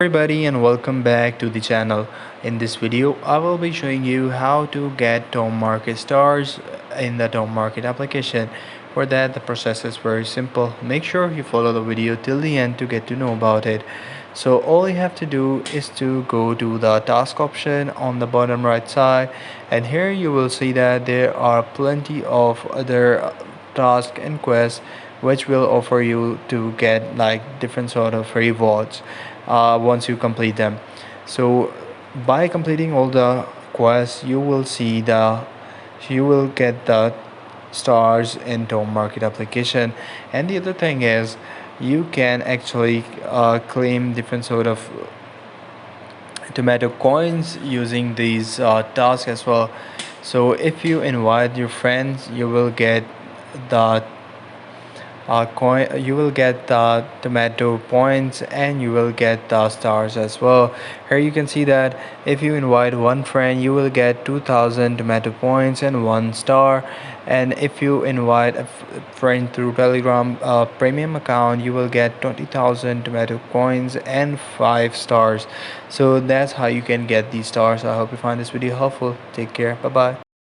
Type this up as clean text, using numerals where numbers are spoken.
Everybody, and welcome back to the channel. In this video I will be showing you how to get Tomarket Stars in the Tomarket application. For that, the process is very simple. Make sure you follow the video till the end to get to know about it. So all you have to do is to go to the task option on the bottom right side, and here you will see that there are plenty of other tasks and quests which will offer you to get like different sort of rewards once you complete them. So by completing all the quests, you will get the stars in Tomarket application. And the other thing is, you can actually claim different sort of tomato coins using these tasks as well. So if you invite your friends, you will get the coin, you will get the tomato points, and you will get the stars as well. Here you can see that if you invite one friend, you will get 2000 tomato points and 1 star, and if you invite a friend through Telegram premium account, you will get 20,000 tomato coins and 5 stars. So that's how you can get these stars. I hope you find this video helpful. Take care. Bye bye.